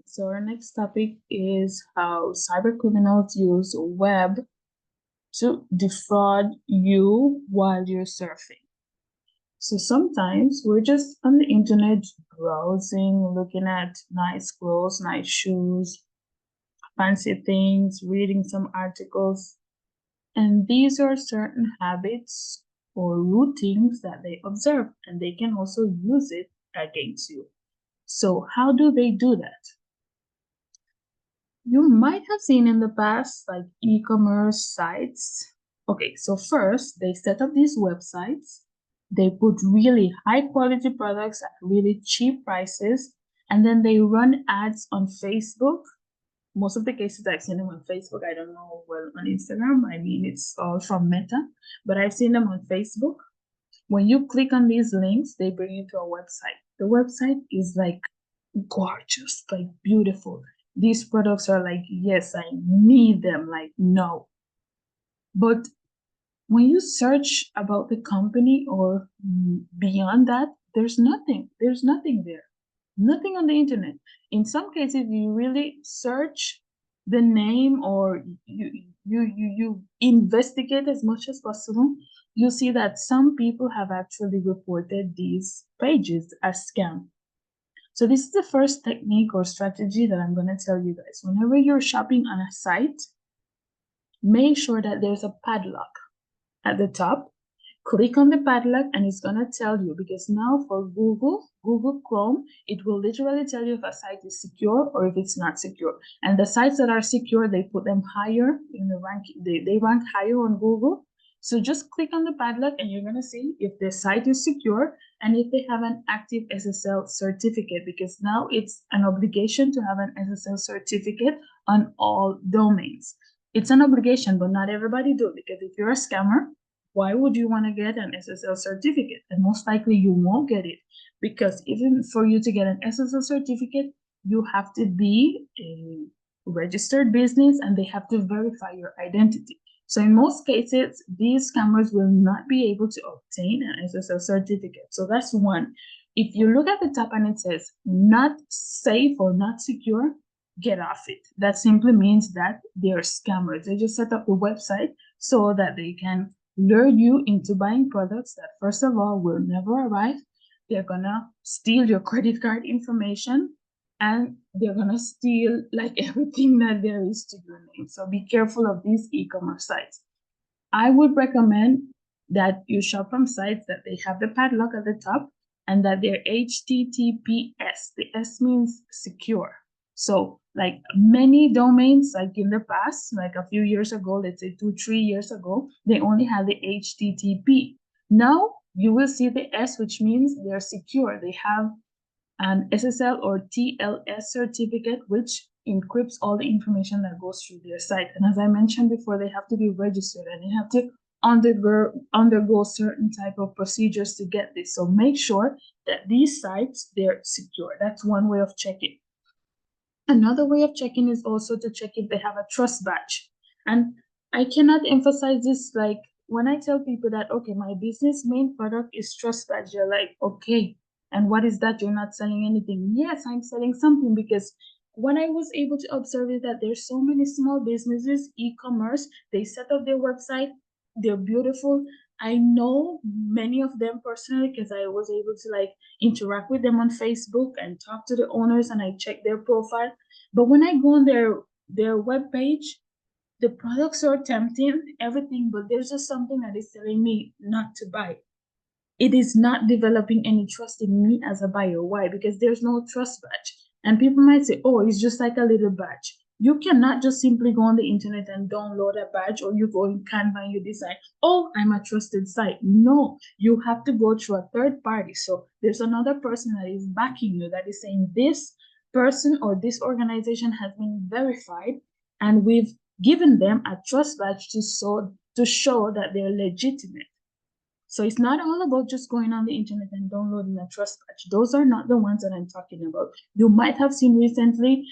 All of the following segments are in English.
So our next topic is how cyber criminals use web to defraud you while you're surfing. So sometimes we're just on the internet browsing, looking at nice clothes, nice shoes, fancy things, reading some articles. And these are certain habits or routines that they observe, and they can also use it against you. So how do they do that? You might have seen in the past like e-commerce sites. Okay, so first they set up these websites. They put really high quality products at really cheap prices, and then they run ads on Facebook. Most of the cases I've seen them on Facebook. I don't know well on Instagram. I mean, it's all from Meta, but I've seen them on Facebook. When you click on these links, they bring you to a website. The website is like gorgeous, like beautiful. These products are like, yes, I need them, like, no. But when you search about the company or beyond that, there's nothing. There's nothing there. Nothing on the internet. In some cases, you really search the name or you investigate as much as possible. You see that some people have actually reported these pages as scam. So this is the first technique or strategy that I'm going to tell you guys. Whenever you're shopping on a site, make sure that there's a padlock at the top. Click on the padlock and it's going to tell you, because now for Google Chrome, it will literally tell you if a site is secure or if it's not secure. And the sites that are secure, they put them higher in the ranking. They rank higher on Google. So just click on the padlock and you're going to see if the site is secure and if they have an active SSL certificate, because now it's an obligation to have an SSL certificate on all domains. It's an obligation, but not everybody do, because if you're a scammer, why would you want to get an SSL certificate? And most likely you won't get it, because even for you to get an SSL certificate, you have to be a registered business and they have to verify your identity. So in most cases, these scammers will not be able to obtain an SSL certificate. So that's one. If you look at the top and it says not safe or not secure, get off it. That simply means that they're scammers. They just set up the website so that they can lure you into buying products that, first of all, will never arrive. They're gonna steal your credit card information and they're gonna steal like everything that there is to your name. So be careful of these e-commerce sites. I would recommend that you shop from sites that they have the padlock at the top and that they're HTTPS. The S means secure. So like many domains, like in the past, like a few years ago, let's say 2-3 years ago, they only had the HTTP. Now you will see the S, which means they're secure. They have an SSL or TLS certificate, which encrypts all the information that goes through their site. And as I mentioned before, they have to be registered and they have to undergo certain type of procedures to get this. So make sure that these sites, they're secure. That's one way of checking. Another way of checking is also to check if they have a trust badge. And I cannot emphasize this, like when I tell people that, okay, my business main product is trust badge, you're like, okay, and what is that? You're not selling anything. Yes, I'm selling something, because what I was able to observe is that there's so many small businesses, e-commerce, they set up their website, they're beautiful. I know many of them personally because I was able to like interact with them on Facebook and talk to the owners and I check their profile. But when I go on their web page, the products are tempting, everything, but there's just something that is telling me not to buy. It is not developing any trust in me as a buyer. Why? Because there's no trust badge. And people might say, oh, it's just like a little badge. You cannot just simply go on the internet and download a badge, or you go in Canva and you decide, oh, I'm a trusted site. No, you have to go through a third party. So there's another person that is backing you, that is saying this person or this organization has been verified, and we've given them a trust badge to show that they're legitimate. So it's not all about just going on the internet and downloading a trust badge. Those are not the ones that I'm talking about. You might have seen recently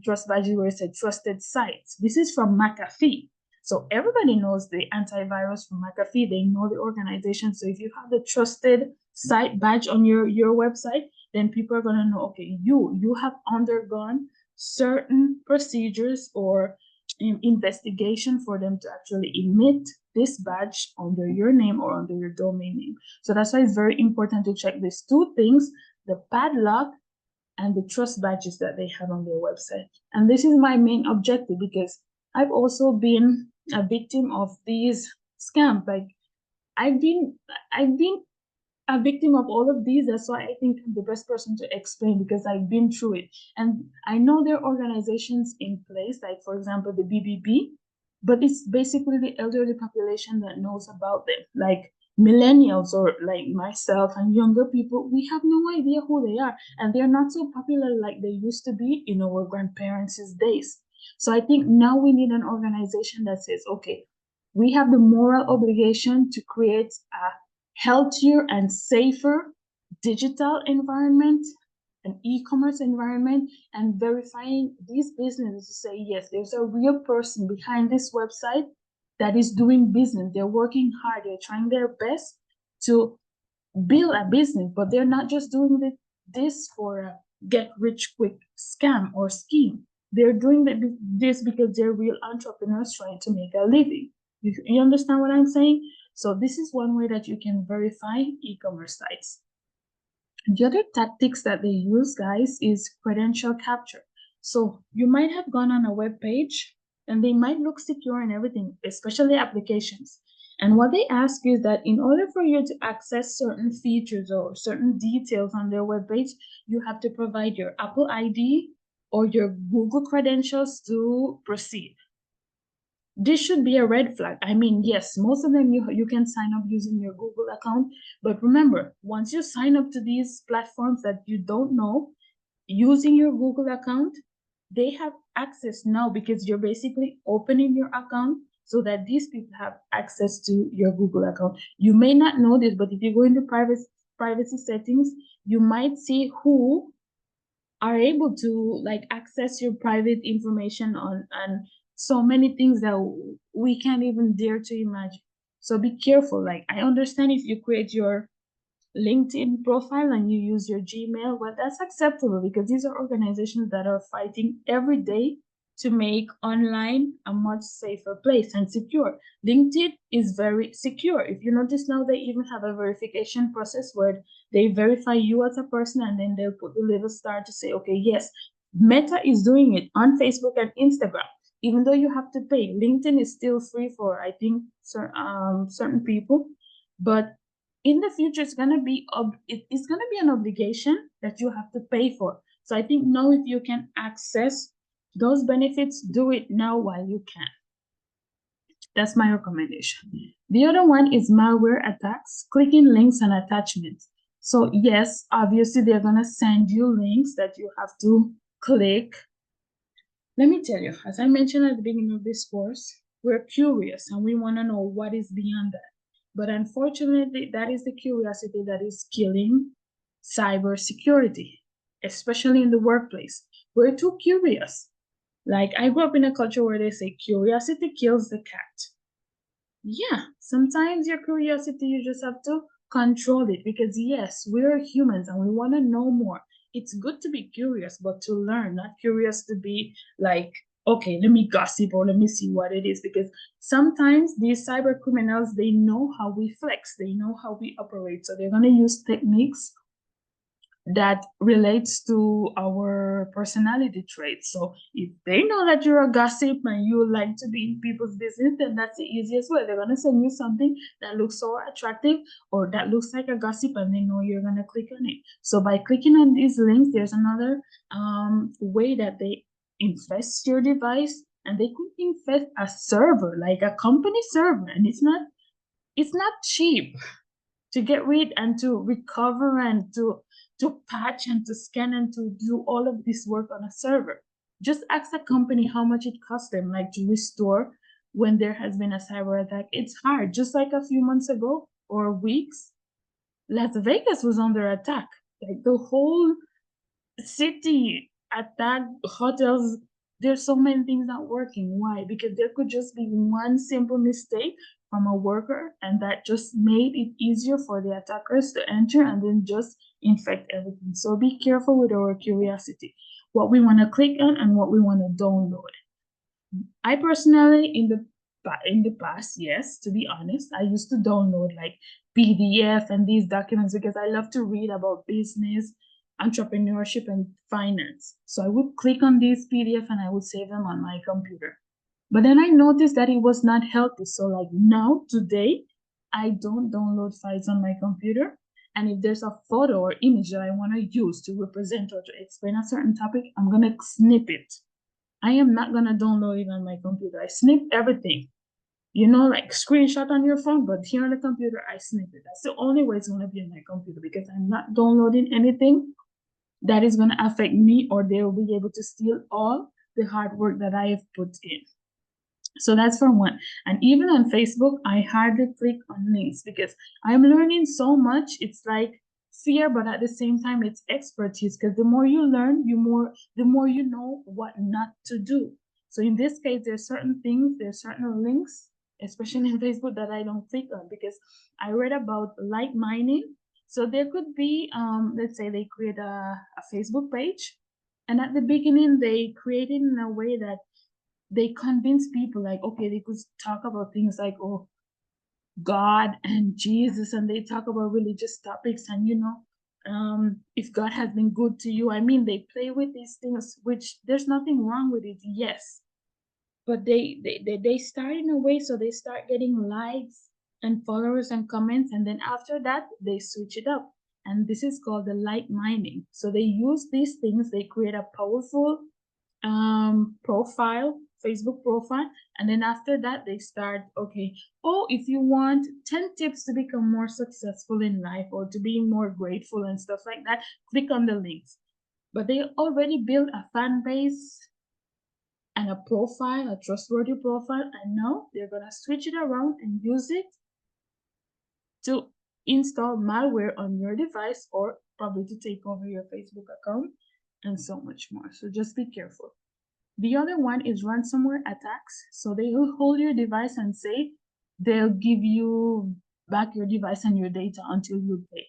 trust badges where it said trusted sites. This is from McAfee. So everybody knows the antivirus from McAfee. They know the organization. So if you have the trusted site badge on your website, then people are going to know, okay, you have undergone certain procedures or investigation for them to actually emit this badge under your name or under your domain name. So that's why it's very important to check these two things, the padlock and the trust badges that they have on their website. And this is my main objective because I've also been a victim of these scams. Like I've been a victim of all of these. That's why I think I'm the best person to explain, because I've been through it. And I know there are organizations in place, like for example, the BBB, but it's basically the elderly population that knows about them. Like millennials or like myself and younger people, we have no idea who they are. And they're not so popular like they used to be in our grandparents' days. So I think now we need an organization that says, okay, we have the moral obligation to create a healthier and safer digital environment, an e-commerce environment, and verifying these businesses to say, yes, there's a real person behind this website that is doing business. They're working hard. They're trying their best to build a business, but they're not just doing this for a get rich quick scam or scheme. They're doing this because they're real entrepreneurs trying to make a living. You understand what I'm saying? So this is one way that you can verify e-commerce sites. The other tactics that they use, guys, is credential capture. So you might have gone on a web page and they might look secure and everything, especially applications. And what they ask is that in order for you to access certain features or certain details on their web page, you have to provide your Apple ID or your Google credentials to proceed. This should be a red flag. I mean, yes, most of them you can sign up using your Google account, but remember, once you sign up to these platforms that you don't know, using your Google account, they have access now because you're basically opening your account so that these people have access to your Google account. You may not know this, but if you go into privacy settings, you might see who are able to like access your private information on and so many things that we can't even dare to imagine. So be careful. Like I understand if you create your LinkedIn profile and you use your Gmail, well, that's acceptable because these are organizations that are fighting every day to make online a much safer place and secure. LinkedIn is very secure. If you notice now, they even have a verification process where they verify you as a person and then they'll put the little star to say, okay, yes, Meta is doing it on Facebook and Instagram. Even though you have to pay, LinkedIn is still free for, I think, certain people. But in the future, it's gonna be an obligation that you have to pay for. So I think now if you can access those benefits, do it now while you can. That's my recommendation. The other one is malware attacks, clicking links and attachments. So yes, obviously they're gonna send you links that you have to click. Let me tell you, as I mentioned at the beginning of this course, we're curious and we want to know what is beyond that. But unfortunately, that is the curiosity that is killing cybersecurity, especially in the workplace. We're too curious. Like I grew up in a culture where they say curiosity kills the cat. Yeah, sometimes your curiosity, you just have to control it because yes, we're humans and we want to know more. It's good to be curious, but to learn, not curious to be like, okay, let me gossip or let me see what it is. Because sometimes these cyber criminals, they know how we flex, they know how we operate. So they're going to use techniques that relates to our personality traits. So if they know that you're a gossip and you like to be in people's business, then that's the easiest way. They're gonna send you something that looks so attractive or that looks like a gossip and they know you're gonna click on it. So by clicking on these links, there's another way that they infest your device, and they could infest a server, like a company server, and it's not cheap to get rid and to recover and to patch and to scan and to do all of this work on a server. Just ask a company how much it costs them, like to restore when there has been a cyber attack. It's hard. Just like a few months ago or weeks, Las Vegas was under attack. Like the whole city attacked, hotels. There's so many things not working. Why? Because there could just be one simple mistake from a worker, and that just made it easier for the attackers to enter and then just infect everything. So be careful with our curiosity. what we want to click on and what we want to download. I personally, in the past, yes, to be honest, I used to download like PDF and these documents because I love to read about business, entrepreneurship, and finance. So I would click on these PDF and I would save them on my computer. But then I noticed that it was not healthy. So like now, today, I don't download files on my computer. And if there's a photo or image that I want to use to represent or to explain a certain topic, I'm going to snip it. I am not going to download it on my computer. I snip everything. Like screenshot on your phone, but here on the computer, I snip it. That's the only way it's going to be on my computer because I'm not downloading anything that is going to affect me or they will be able to steal all the hard work that I have put in. So that's for one. And even on Facebook, I hardly click on links because I'm learning so much. It's like fear, but at the same time, it's expertise because the more you learn, the more you know what not to do. So in this case, there's certain things, there's certain links, especially in Facebook, that I don't click on because I read about light mining. So there could be, let's say they create a Facebook page, and at the beginning, they create it in a way that they convince people like, okay, they could talk about things like, oh, God and Jesus, and they talk about religious topics and, if God has been good to you. I mean, they play with these things, which there's nothing wrong with it, yes. But they start in a way, so they start getting likes and followers and comments, and then after that, they switch it up. And this is called the light mining. So they use these things, they create a powerful profile, Facebook profile, and then after that they start, okay, oh, if you want 10 tips to become more successful in life or to be more grateful and stuff like that, click on the links. But they already built a fan base and a profile, a trustworthy profile, and now they're gonna switch it around and use it to install malware on your device or probably to take over your Facebook account and so much more. So just be careful. The other one is ransomware attacks. So they will hold your device and say they'll give you back your device and your data until you pay.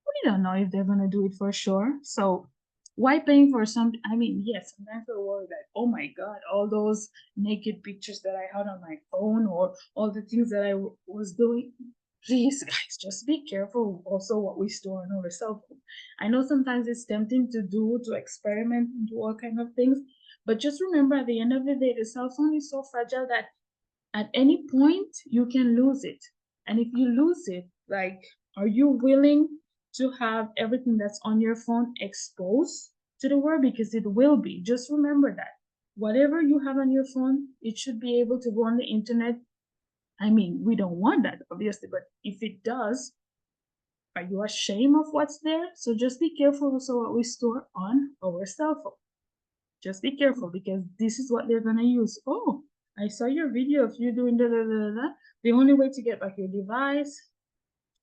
We don't know if they're going to do it for sure. So why paying for something? I mean, yes, sometimes we're worried that, oh my God, all those naked pictures that I had on my phone or all the things that I was doing. Please, guys, just be careful also what we store on our cell phone. I know sometimes it's tempting to experiment and do all kind of things, but just remember at the end of the day, the cell phone is so fragile that at any point you can lose it. And if you lose it, like, are you willing to have everything that's on your phone exposed to the world? Because it will be. Just remember that. Whatever you have on your phone, it should be able to go on the internet. I mean, we don't want that, obviously, but if it does, are you ashamed of what's there? So just be careful also what we store on our cell phone. Just be careful because this is what they're gonna use. Oh, I saw your video of you doing da da da da. The only way to get back your device,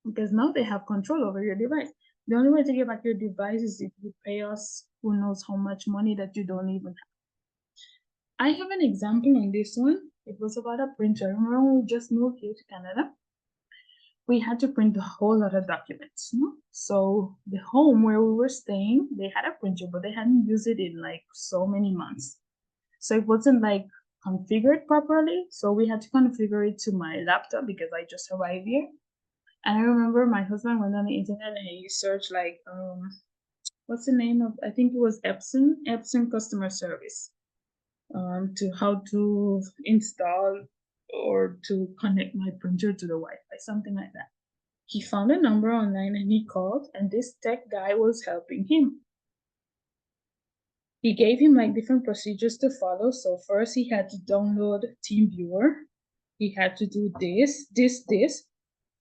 because now they have control over your device. The only way to get back your device is if you pay us who knows how much money that you don't even have. I have an example on this one. It was about a printer. Remember when we just moved here to Canada? We had to print a whole lot of documents. No? So the home where we were staying, they had a printer, but they hadn't used it in like so many months. So it wasn't like configured properly. So we had to configure it to my laptop because I just arrived here. And I remember my husband went on the internet and he searched like, what's the name of, I think it was Epson customer service, to how to install or to connect my printer to the Wi-Fi, something like that. He found a number online and he called, and this tech guy was helping him. He gave him like different procedures to follow. So first he had to download TeamViewer. He had to do this.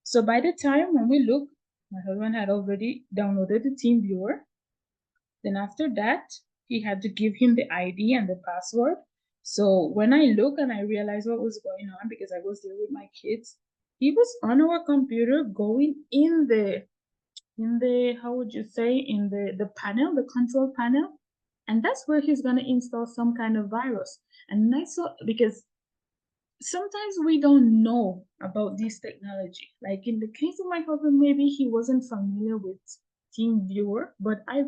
So by the time when we look, my husband had already downloaded the TeamViewer. Then after that, he had to give him the ID and the password. So when I look and I realized what was going on because I was there with my kids, he was on our computer going in the how would you say, in the panel, the control panel, and that's where he's going to install some kind of virus. And I saw, because sometimes we don't know about this technology. Like in the case of my husband, maybe he wasn't familiar with team viewer, but I'd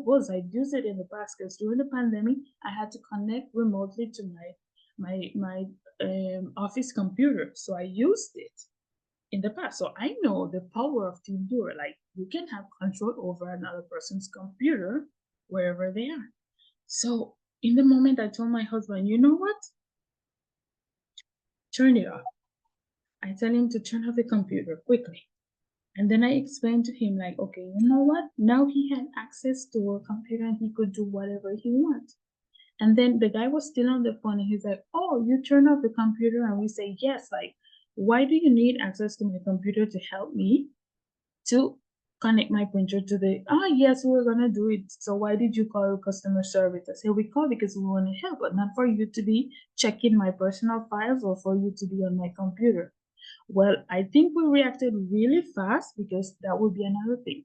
used it in the past because during the pandemic, I had to connect remotely to my office computer. So I used it in the past. So I know the power of team viewer. Like you can have control over another person's computer wherever they are. So in the moment, I told my husband, you know what? Turn it off. I tell him to turn off the computer quickly. And then I explained to him, like, okay, you know what? Now he had access to a computer and he could do whatever he wants. And then the guy was still on the phone and he's like, oh, you turn off the computer? And we say, yes, like, why do you need access to my computer to help me to connect my printer to the, yes, we were going to do it. So why did you call customer service? I say, we call because we want to help, but not for you to be checking my personal files or for you to be on my computer. Well, I think we reacted really fast because that would be another thing.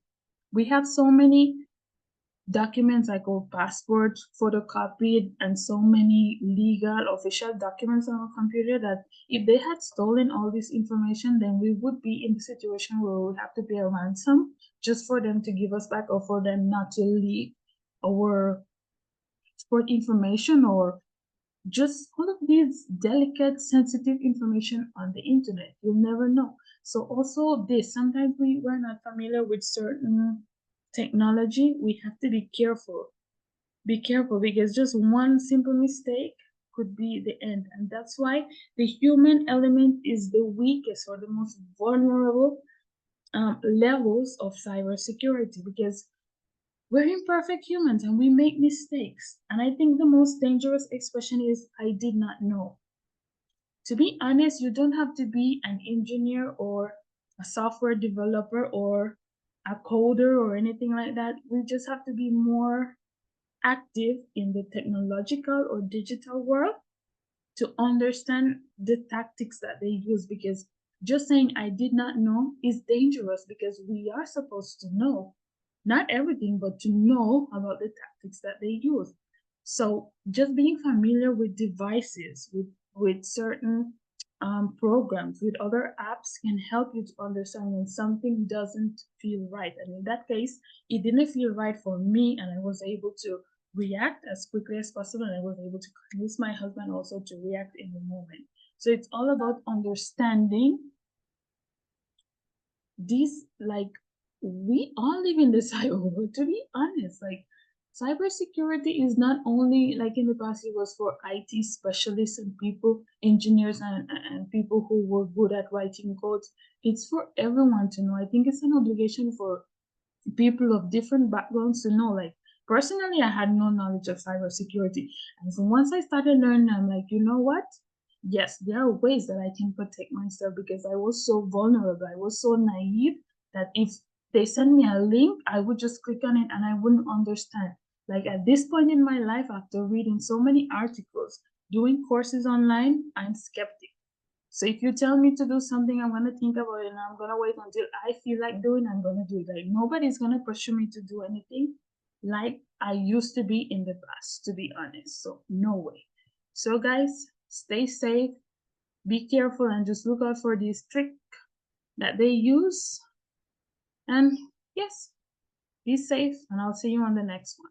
We have so many documents like our passports photocopied and so many legal official documents on our computer that if they had stolen all this information, then we would be in the situation where we would have to pay a ransom just for them to give us back or for them not to leak our export information or just all of these delicate, sensitive information on the internet. You'll never know. So also this, sometimes we're not familiar with certain technology. We have to be careful. Be careful because just one simple mistake could be the end. And that's why the human element is the weakest or the most vulnerable levels of cybersecurity because we're imperfect humans and we make mistakes. And I think the most dangerous expression is, I did not know. To be honest, you don't have to be an engineer or a software developer or a coder or anything like that. We just have to be more active in the technological or digital world to understand the tactics that they use because just saying I did not know is dangerous because we are supposed to know not everything, but to know about the tactics that they use. So just being familiar with devices, with certain programs, with other apps can help you to understand when something doesn't feel right. And in that case, it didn't feel right for me, and I was able to react as quickly as possible, and I was able to convince my husband also to react in the moment. So it's all about understanding these, like, we all live in the cyber world, to be honest. Like, cybersecurity is not only like in the past, it was for IT specialists and people, engineers, and people who were good at writing codes. It's for everyone to know. I think it's an obligation for people of different backgrounds to know. Like, personally, I had no knowledge of cybersecurity. And so once I started learning, I'm like, you know what? Yes, there are ways that I can protect myself because I was so vulnerable. I was so naive that if they send me a link, I would just click on it and I wouldn't understand. Like at this point in my life, after reading so many articles, doing courses online, I'm skeptic. So if you tell me to do something, I'm gonna think about it and I'm gonna wait until I feel like doing. I'm gonna do it. Like nobody's gonna pressure me to do anything like I used to be in the past, to be honest. So no way. So guys, stay safe, be careful, and just look out for these tricks that they use. And yes, be safe, and I'll see you on the next one.